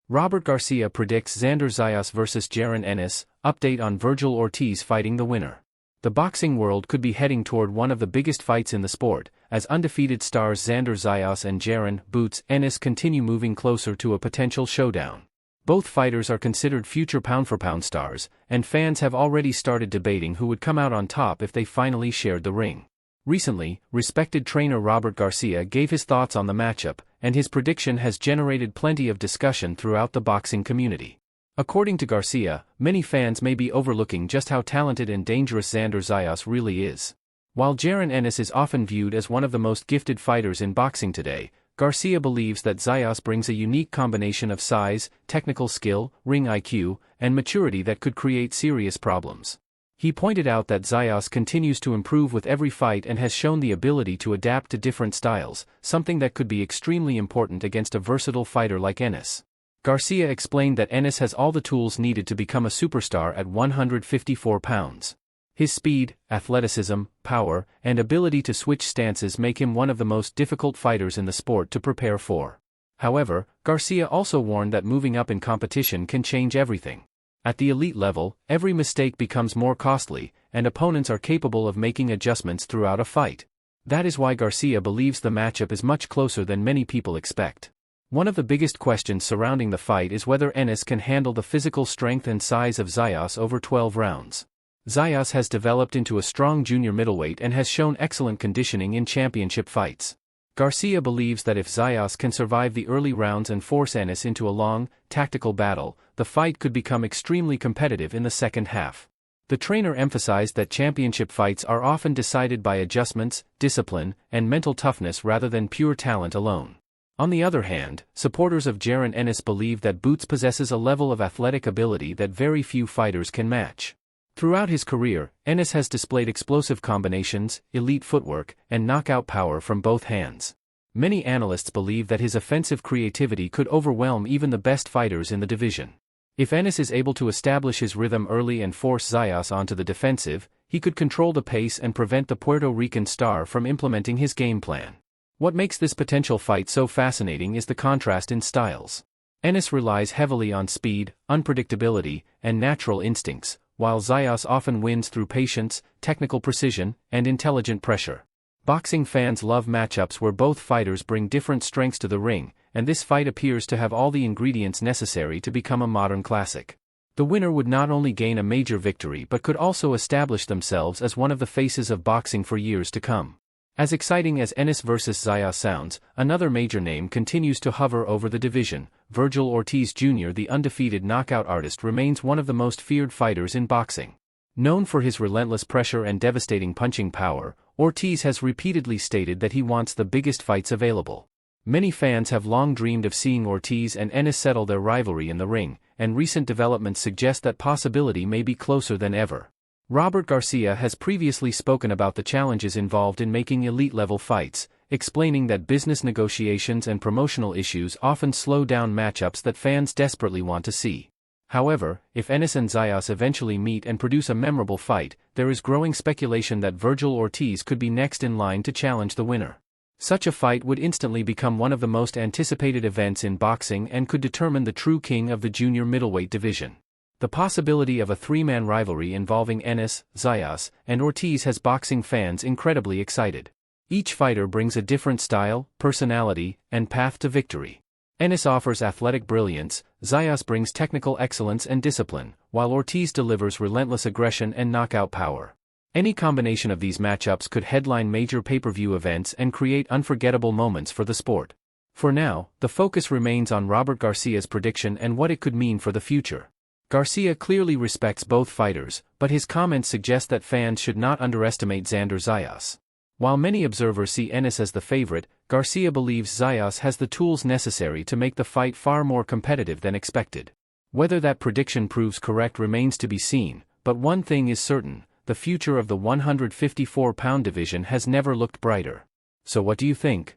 Robert Garcia predicts Xander Zayas vs Jaron Ennis, update on Vergil Ortiz fighting the winner. The boxing world could be heading toward one of the biggest fights in the sport, as undefeated stars Xander Zayas and Jaron Ennis continue moving closer to a potential showdown. Both fighters are considered future pound-for-pound stars, and fans have already started debating who would come out on top if they finally shared the ring. Recently, respected trainer Robert Garcia gave his thoughts on the matchup, and his prediction has generated plenty of discussion throughout the boxing community. According to Garcia, many fans may be overlooking just how talented and dangerous Xander Zayas really is. While Jaron Ennis is often viewed as one of the most gifted fighters in boxing today, Garcia believes that Zayas brings a unique combination of size, technical skill, ring IQ, and maturity that could create serious problems. He pointed out that Zayas continues to improve with every fight and has shown the ability to adapt to different styles, something that could be extremely important against a versatile fighter like Ennis. Garcia explained that Ennis has all the tools needed to become a superstar at 154 pounds. His speed, athleticism, power, and ability to switch stances make him one of the most difficult fighters in the sport to prepare for. However, Garcia also warned that moving up in competition can change everything. At the elite level, every mistake becomes more costly, and opponents are capable of making adjustments throughout a fight. That is why Garcia believes the matchup is much closer than many people expect. One of the biggest questions surrounding the fight is whether Ennis can handle the physical strength and size of Zayas over 12 rounds. Zayas has developed into a strong junior middleweight and has shown excellent conditioning in championship fights. Garcia believes that if Zayas can survive the early rounds and force Ennis into a long, tactical battle, the fight could become extremely competitive in the second half. The trainer emphasized that championship fights are often decided by adjustments, discipline, and mental toughness rather than pure talent alone. On the other hand, supporters of Jaron Ennis believe that Boots possesses a level of athletic ability that very few fighters can match. Throughout his career, Ennis has displayed explosive combinations, elite footwork, and knockout power from both hands. Many analysts believe that his offensive creativity could overwhelm even the best fighters in the division. If Ennis is able to establish his rhythm early and force Zayas onto the defensive, he could control the pace and prevent the Puerto Rican star from implementing his game plan. What makes this potential fight so fascinating is the contrast in styles. Ennis relies heavily on speed, unpredictability, and natural instincts, while Zayas often wins through patience, technical precision, and intelligent pressure. Boxing fans love matchups where both fighters bring different strengths to the ring, and this fight appears to have all the ingredients necessary to become a modern classic. The winner would not only gain a major victory but could also establish themselves as one of the faces of boxing for years to come. As exciting as Ennis vs Zayas sounds, another major name continues to hover over the division. Vergil Ortiz Jr., the undefeated knockout artist, remains one of the most feared fighters in boxing. Known for his relentless pressure and devastating punching power, Ortiz has repeatedly stated that he wants the biggest fights available. Many fans have long dreamed of seeing Ortiz and Ennis settle their rivalry in the ring, and recent developments suggest that possibility may be closer than ever. Robert Garcia has previously spoken about the challenges involved in making elite-level fights, explaining that business negotiations and promotional issues often slow down matchups that fans desperately want to see. However, if Ennis and Zayas eventually meet and produce a memorable fight, there is growing speculation that Vergil Ortiz could be next in line to challenge the winner. Such a fight would instantly become one of the most anticipated events in boxing and could determine the true king of the junior middleweight division. The possibility of a three-man rivalry involving Ennis, Zayas, and Ortiz has boxing fans incredibly excited. Each fighter brings a different style, personality, and path to victory. Ennis offers athletic brilliance, Zayas brings technical excellence and discipline, while Ortiz delivers relentless aggression and knockout power. Any combination of these matchups could headline major pay-per-view events and create unforgettable moments for the sport. For now, the focus remains on Robert Garcia's prediction and what it could mean for the future. Garcia clearly respects both fighters, but his comments suggest that fans should not underestimate Xander Zayas. While many observers see Ennis as the favorite, Garcia believes Zayas has the tools necessary to make the fight far more competitive than expected. Whether that prediction proves correct remains to be seen, but one thing is certain: the future of the 154-pound division has never looked brighter. So what do you think?